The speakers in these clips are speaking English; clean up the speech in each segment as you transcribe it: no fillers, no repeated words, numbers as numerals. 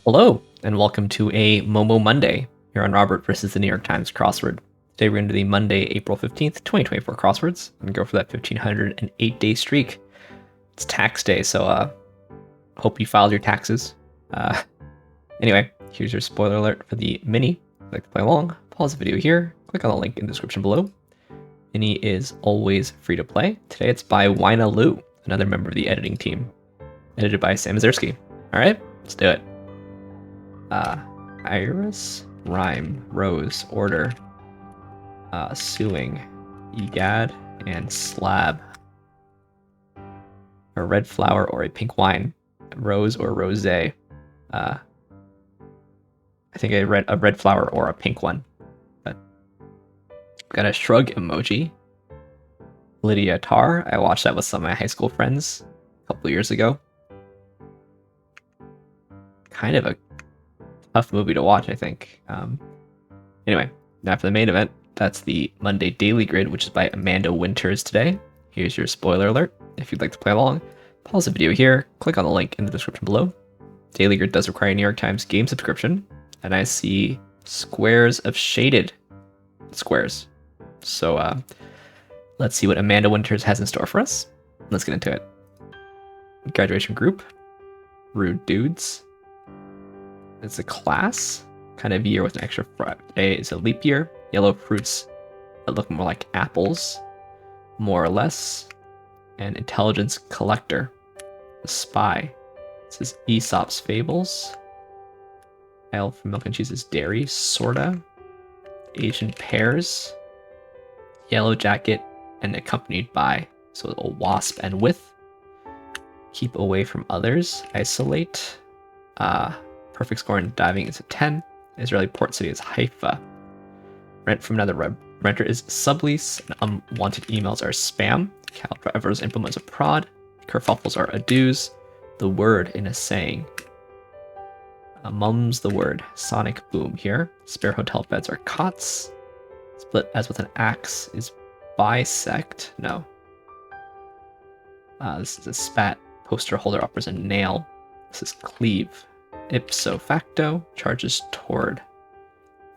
Hello, and welcome to a Momo Monday here on Robert versus the New York Times Crossword. Today we're going to do the Monday, April 15th, 2024 crosswords and go for that 1,508-day streak. It's tax day, so hope you filed your taxes. Anyway, here's your spoiler alert for the mini. If you'd like to play along, pause the video here, click on the link in the description below. Mini is always free to play. Today it's by Wina Lu, another member of the editing team. Edited by Sam Mazersky. Alright, let's do it. Iris, rhyme, rose, order, suing, egad, and slab. A red flower or a pink wine, rose or rosé. I think a red flower or a pink one. But got a shrug emoji. Lydia Tarr. I watched that with some of my high school friends a couple years ago. Kind of a tough movie to watch, I think. Anyway, now for the main event, that's the Monday Daily Grid, which is by Amanda Winters today. Here's your spoiler alert. If you'd like to play along, pause the video here, click on the link in the description below. Daily Grid does require a New York Times game subscription, and I see squares of shaded squares. So let's see what Amanda Winters has in store for us. Let's get into it. Graduation group, rude dudes. It's a class kind of year with an extra Friday. It's a leap year. Yellow fruits that look more like apples, more or less. And intelligence collector, a spy. This is Aesop's fables. Ale from milk and cheese is dairy, sorta. Asian pears. Yellow jacket and accompanied by, so a wasp and with. Keep away from others. Isolate. Perfect score in diving is a 10. Israeli port city is Haifa. Rent from another renter is sublease. And unwanted emails are spam. Calibrever's implements a prod. Kerfuffles are adus. The word in a saying. Mum's the word. Sonic boom here. Spare hotel beds are cots. Split as with an axe is bisect. No. This is a spat. Poster holder offers a nail. This is cleave. Ipso facto charges toward.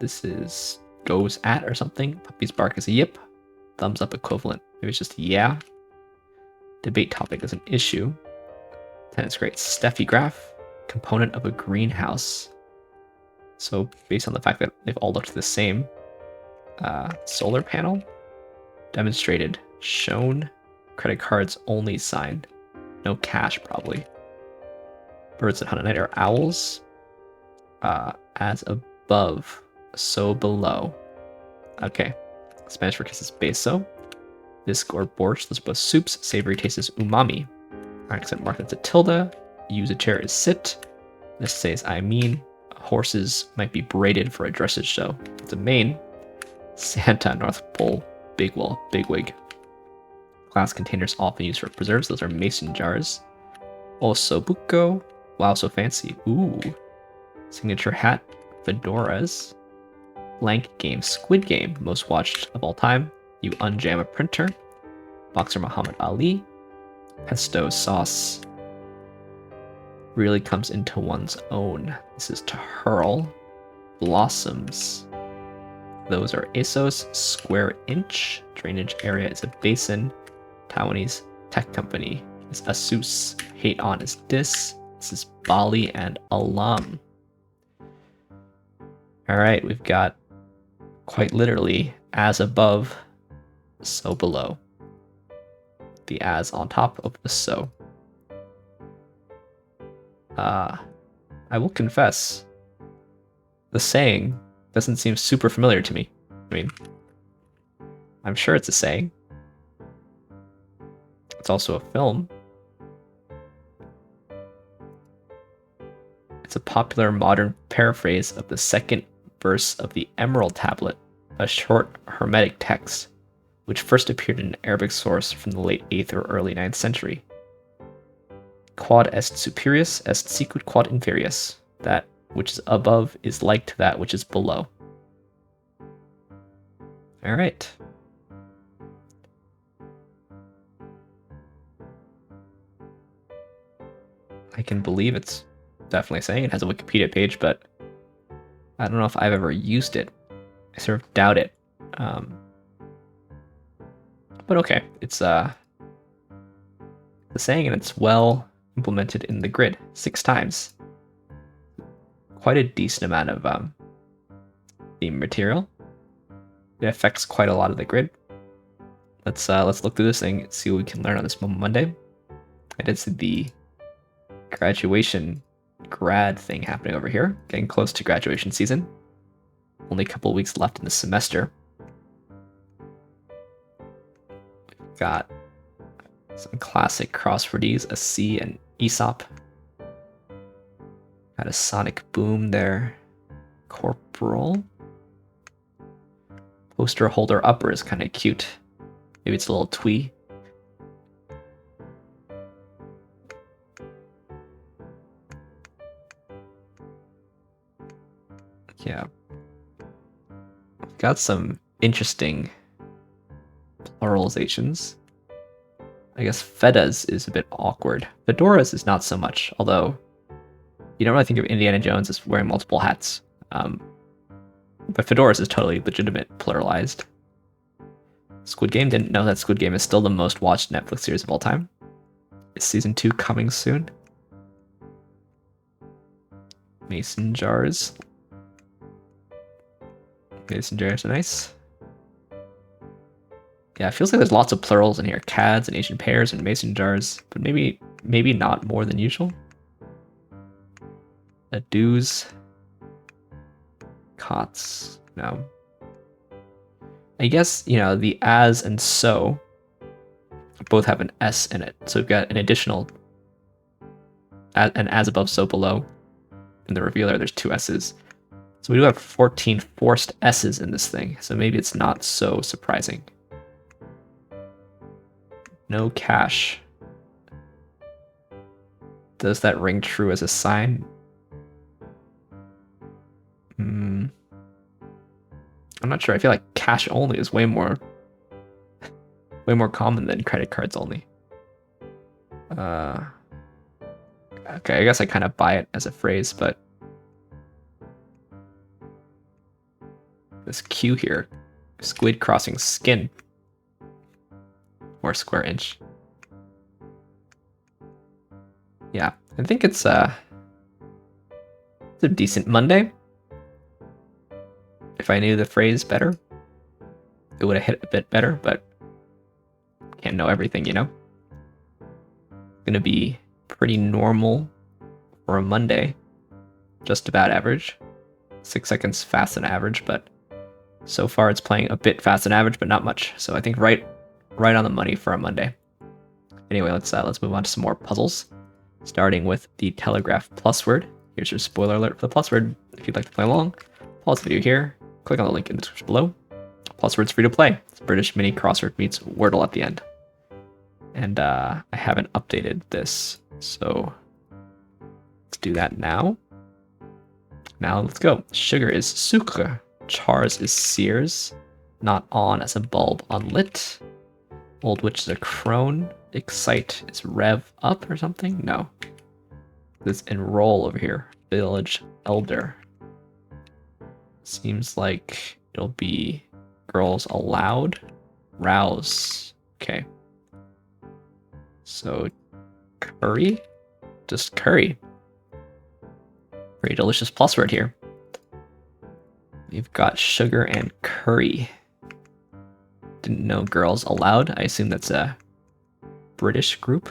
This is goes at or something. Puppy's bark is a yip. Thumbs up equivalent. Maybe it's just yeah. Debate topic is an issue. Tennis great. Steffi graph. Component of a greenhouse. So based on the fact that they've all looked the same. Solar panel. Demonstrated. Shown. Credit cards only signed. No cash probably. Birds that hunt at night are owls. As above, so below. Okay. Spanish for kiss is beso. Bisque or borscht, those are both soups. Savory taste is umami. Accent mark, that's a tilde. Use a chair is sit. This says I mean. Horses might be braided for a dressage show. It's a mane. Santa, North Pole, bigwig. Glass containers often used for preserves. Those are mason jars. Osobuco. Wow, so fancy. Ooh. Signature hat. Fedoras. Blank game. Squid Game. Most watched of all time. You unjam a printer. Boxer Muhammad Ali. Pesto sauce. Really comes into one's own. This is to hurl. Blossoms. Those are ASOS. Square inch. Drainage area is a basin. Taiwanese tech company is Asus. Hate on is dis. This is Bali and alum. Alright, we've got quite literally as above, so below. The as on top of the so. I will confess, the saying doesn't seem super familiar to me. I mean, I'm sure it's a saying. It's also a film. It's a popular modern paraphrase of the second verse of the Emerald Tablet, a short Hermetic text, which first appeared in an Arabic source from the late 8th or early 9th century. Quod est superius est sicut quod inferius. That which is above is like to that which is below. Alright. I can believe it's definitely saying. It has a Wikipedia page, but I don't know if I've ever used it. I sort of doubt it. But okay, it's the saying, and it's well implemented in the grid 6 times. Quite a decent amount of theme material. It affects quite a lot of the grid. Let's look through this thing and see what we can learn on this Monday. I did see the grad thing happening over here, getting close to graduation season. Only a couple of weeks left in the semester. We've got some classic crosswordies, a C and Aesop. Got a sonic boom there. Corporal. Poster holder upper is kind of cute. Maybe it's a little twee. Yeah. Got some interesting pluralizations. I guess Fedas is a bit awkward. Fedoras is not so much, although you don't really think of Indiana Jones as wearing multiple hats. But Fedoras is totally legitimate pluralized. Squid Game, didn't know that Squid Game is still the most watched Netflix series of all time. Is season 2 coming soon? Mason jars. Mason jars are nice. Yeah, it feels like there's lots of plurals in here. Cads and Asian pears and mason jars, but maybe not more than usual. Adoos. Cots. No. I guess, the as and so both have an S in it. So we've got an additional an as above, so below. In the revealer, there's 2 S's. So we do have 14 forced S's in this thing. So maybe it's not so surprising. No cash. Does that ring true as a sign? I'm not sure. I feel like cash only is way more common than credit cards only. Okay, I guess I kind of buy it as a phrase, but this Q here, squid crossing skin, or square inch. Yeah, I think it's a decent Monday. If I knew the phrase better, it would have hit a bit better, but can't know everything, Gonna be pretty normal for a Monday. Just about average. 6 seconds fast and average, but so far it's playing a bit fast and average, but not much. So I think right on the money for a Monday. Anyway, let's move on to some more puzzles. Starting with the Telegraph PlusWord. Here's your spoiler alert for the PlusWord. If you'd like to play along, pause the video here. Click on the link in the description below. PlusWord's free to play. It's British mini crossword meets Wordle at the end. And I haven't updated this, so let's do that now. Now let's go. Sugar is sucre. Chars is sears. Not on as a bulb unlit. Old witch is a crone. Excite is rev up or something? No. This enroll over here. Village elder. Seems like it'll be girls allowed. Rouse. Okay. So curry? Just curry. Very delicious plus word here. We've got sugar and curry. Didn't know girls allowed. I assume that's a British group.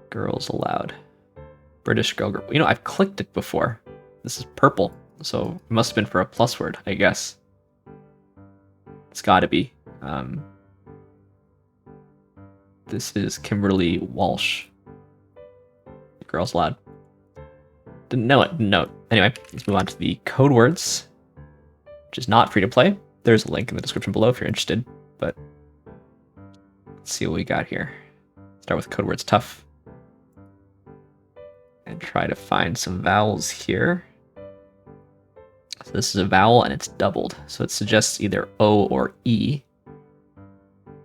Girls allowed. British girl group. I've clicked it before. This is purple, so it must have been for a plus word, I guess. It's gotta be. This is Kimberly Walsh. Girls allowed. Didn't know it. Anyway, let's move on to the Codewords, which is not free to play. There's a link in the description below if you're interested, but let's see what we got here. Start with Codewords tough. And try to find some vowels here. So this is a vowel and it's doubled. So it suggests either O or E.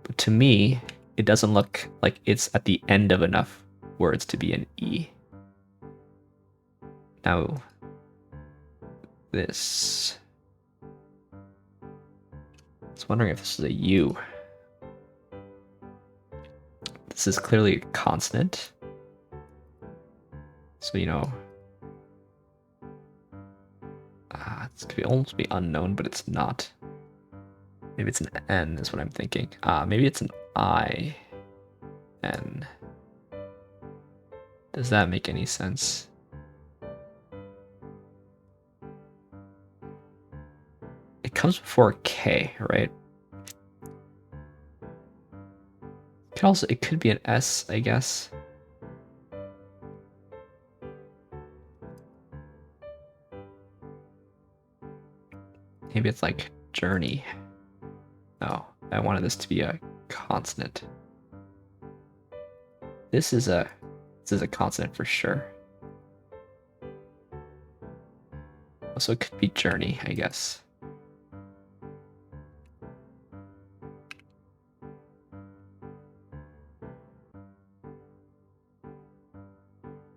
But to me, it doesn't look like it's at the end of enough words to be an E. Now, this. I was wondering if this is a U. This is clearly a consonant. So, you know, this could almost be unknown, but it's not. Maybe it's an N is what I'm thinking. Maybe it's an I. N. Does that make any sense? It comes before K, right? It could be an S, I guess. Maybe it's like journey. No, I wanted this to be a consonant. This is a consonant for sure. So it could be journey, I guess.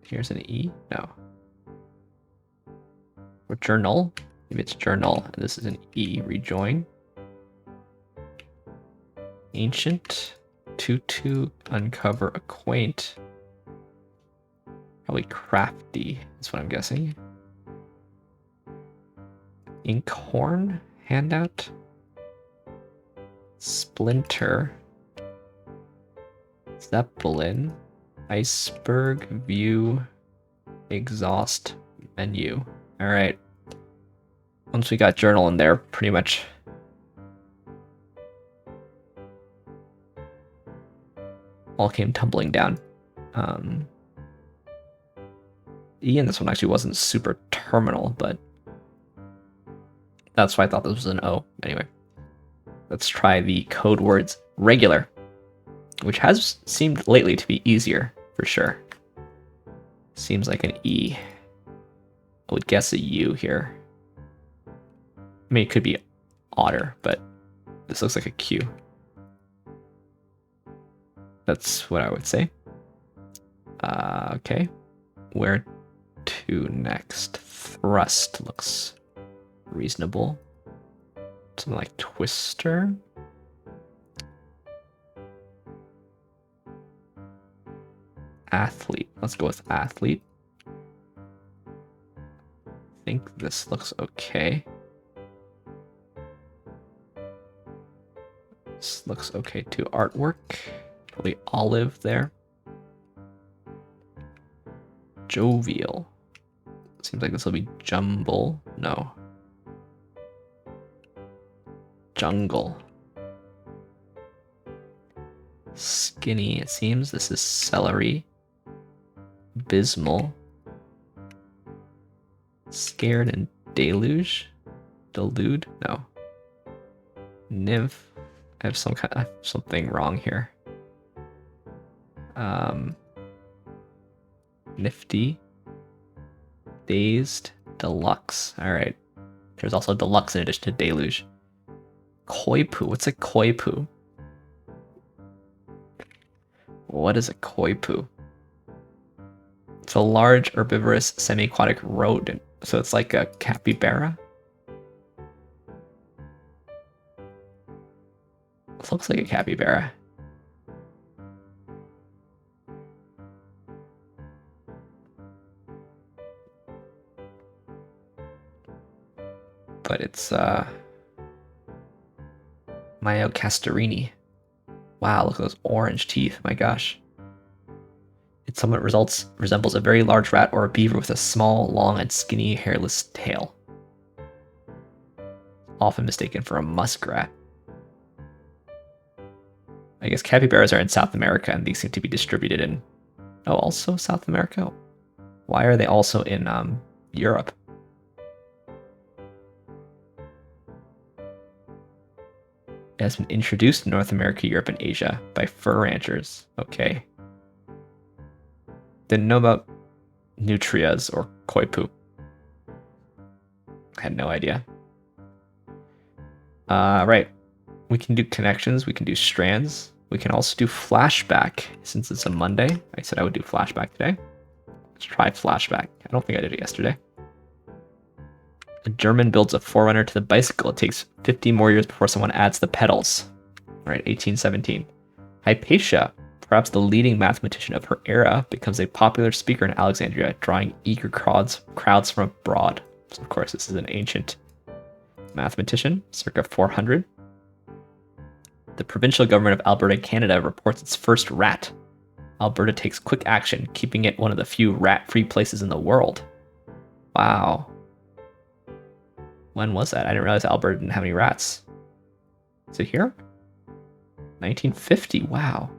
Here's an E? No. Or journal? Maybe it's journal, and this is an E. Rejoin. Ancient. To uncover, acquaint. Probably crafty is what I'm guessing. Inkhorn, handout. Splinter. Zeppelin. Iceberg, view, exhaust, menu. All right. Once we got journal in there, pretty much all came tumbling down. E in this one actually wasn't super terminal, but that's why I thought this was an O. Anyway, let's try the code words regular, which has seemed lately to be easier for sure. Seems like an E. I would guess a U here. I mean, it could be otter, but this looks like a Q. That's what I would say. Okay. Where to next? Thrust looks reasonable. Something like twister. Athlete. Let's go with athlete. I think this looks okay. This looks okay too. Artwork. Probably olive there. Jovial. Seems like this will be jumble. No. Jungle. Skinny. It seems this is celery. Abysmal. Scared and deluge. Delude? No. Nymph. I have something wrong here. Nifty. Dazed. Deluxe. Alright. There's also deluxe in addition to deluge. Koi poo. What's a koi poo? What is a koi poo? It's a large herbivorous semi-aquatic rodent. So it's like a capybara? It looks like a capybara. But it's Myocastorini. Wow, look at those orange teeth, my gosh. It somewhat resembles a very large rat or a beaver with a small, long, and skinny, hairless tail. Often mistaken for a muskrat. I guess capybaras are in South America, and these seem to be distributed in... Oh, also South America? Why are they also in Europe? It has been introduced in North America, Europe, and Asia by fur ranchers. Okay. Didn't know about nutrias or koi poo. Had no idea. Right. We can do connections. We can do strands. We can also do Flashback. Since it's a Monday, I said I would do Flashback today. Let's try Flashback. I don't think I did it yesterday. A German builds a forerunner to the bicycle. It takes 50 more years before someone adds the pedals. All right, 1817. Hypatia, perhaps the leading mathematician of her era, becomes a popular speaker in Alexandria, drawing eager crowds from abroad. So of course, this is an ancient mathematician, circa 400. The provincial government of Alberta, Canada, reports its first rat. Alberta takes quick action, keeping it one of the few rat-free places in the world. Wow. When was that? I didn't realize Alberta didn't have any rats. Is it here? 1950, wow.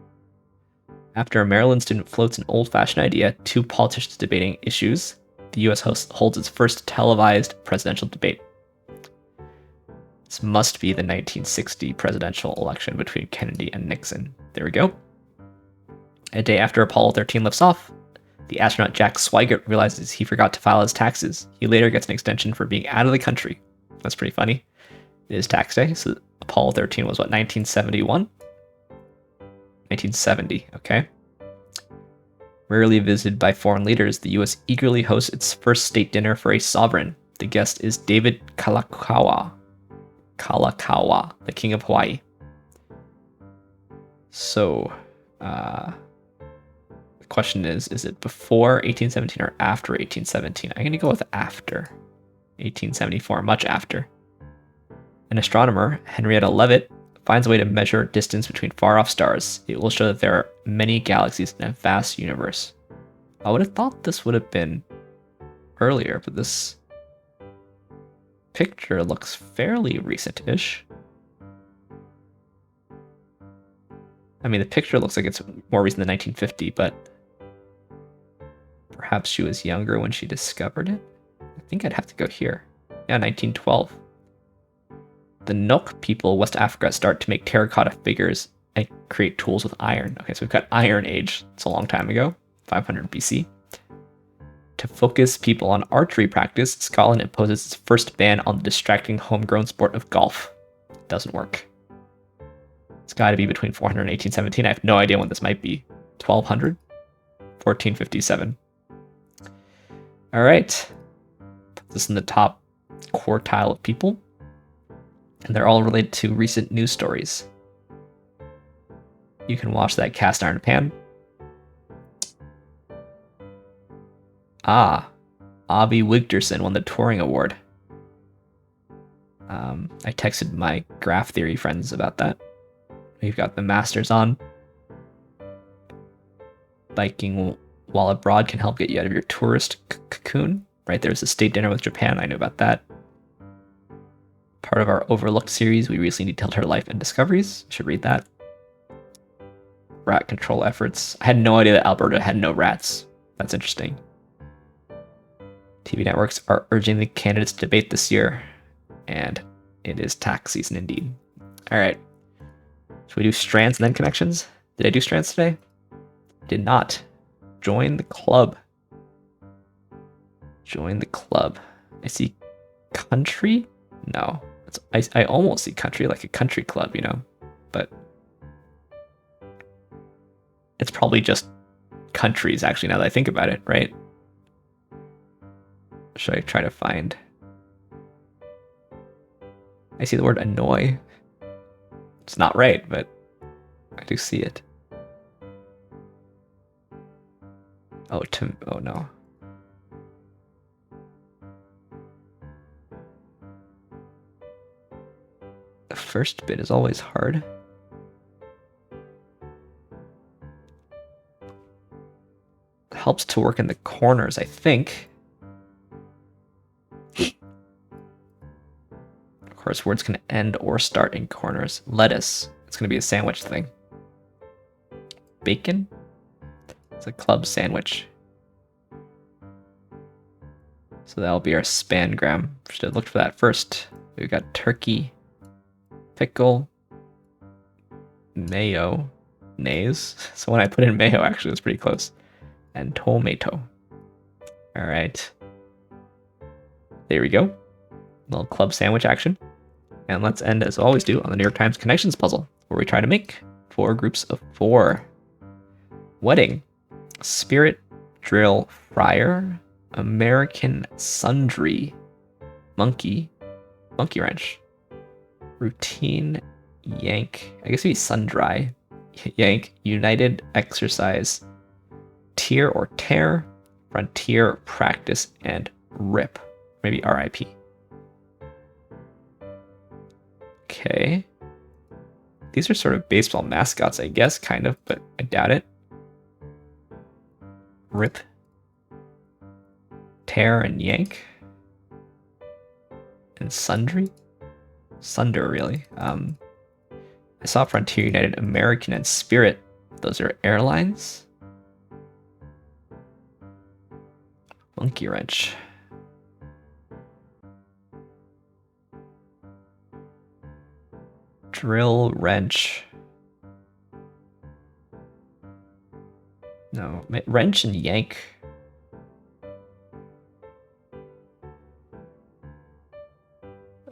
After a Maryland student floats an old-fashioned idea, two politicians debating issues, the U.S. holds its first televised presidential debate. This must be the 1960 presidential election between Kennedy and Nixon. There we go. A day after Apollo 13 lifts off, the astronaut Jack Swigert realizes he forgot to file his taxes. He later gets an extension for being out of the country. That's pretty funny. It is tax day, so Apollo 13 was what, 1971? 1970, okay. Rarely visited by foreign leaders, the U.S. eagerly hosts its first state dinner for a sovereign. The guest is David Kalakaua, the King of Hawaii. So, the question is it before 1817 or after 1817? I'm going to go with after 1874, much after. An astronomer, Henrietta Leavitt, finds a way to measure distance between far-off stars. It will show that there are many galaxies in a vast universe. I would have thought this would have been earlier, but this picture looks fairly recent-ish. I mean, the picture looks like it's more recent than 1950, but perhaps she was younger when she discovered it? I think I'd have to go here. Yeah, 1912. The Nok people of West Africa start to make terracotta figures and create tools with iron. Okay, so we've got Iron Age. It's a long time ago, 500 BC. To focus people on archery practice, Scotland imposes its first ban on the distracting homegrown sport of golf. It doesn't work. It's got to be between 400 and 1817. I have no idea when this might be. 1200? 1457. All right. Put this in the top quartile of people. And they're all related to recent news stories. You can watch that cast iron pan. Avi Wigderson won the Turing Award. I texted my graph theory friends about that. We've got the Masters on. Biking while abroad can help get you out of your tourist cocoon. Right, there's a state dinner with Japan. I know about that. Part of our Overlooked series, we recently detailed her life and discoveries. You should read that. Rat control efforts. I had no idea that Alberta had no rats. That's interesting. TV networks are urging the candidates to debate this year, and it is tax season indeed. All right. Should we do strands and then connections? Did I do strands today? Did not. Join the club. Join the club. I see country? No. I almost see country, like a country club, you know, but it's probably just countries, actually, now that I think about it, right? Should I try to find... I see the word annoy. It's not right, but I do see it. Oh no. The first bit is always hard. It helps to work in the corners, I think. Of course, words can end or start in corners. Lettuce. It's going to be a sandwich thing. Bacon. It's a club sandwich. So that'll be our spangram. Should have looked for that first. We've got turkey, pickle, mayo, nays. So when I put in mayo, actually, it's pretty close. And tomato. All right. There we go. Little club sandwich action. And let's end, as always do, on the New York Times Connections puzzle, where we try to make 4 groups of 4. Wedding. Spirit, drill, friar, American sundry, monkey wrench, routine, yank, I guess it'd be sundry, yank, united, exercise, tier or tear, frontier, practice, and rip. Maybe RIP. Okay. These are sort of baseball mascots, I guess, kind of, but I doubt it. Rip, tear, and yank, and sundry. Sunder, really. I saw Frontier, United, American, and Spirit. Those are airlines. Monkey wrench. Drill, wrench. No, wrench and yank.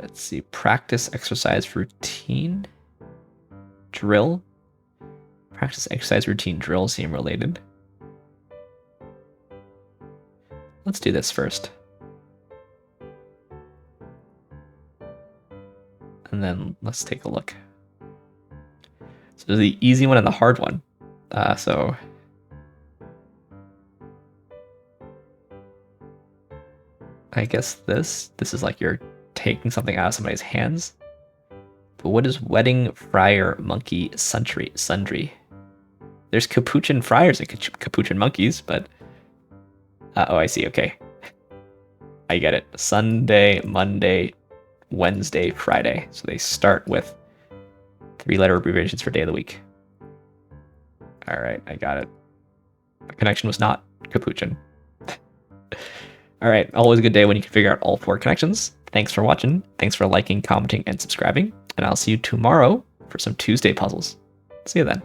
Let's see, practice, exercise, routine, drill. Practice, exercise, routine, drill seem related. Let's do this first. And then let's take a look. So there's the easy one and the hard one. So I guess this is like you're taking something out of somebody's hands. But what is wedding, friar, monkey, sundry? There's capuchin friars and capuchin monkeys, but oh, I see. Okay, I get it. Sunday, Monday, Wednesday, Friday. So they start with 3-letter abbreviations for day of the week. All right, I got it. The connection was not capuchin. All right, always a good day when you can figure out all 4 connections. Thanks for watching. Thanks for liking, commenting, and subscribing. And I'll see you tomorrow for some Tuesday puzzles. See you then.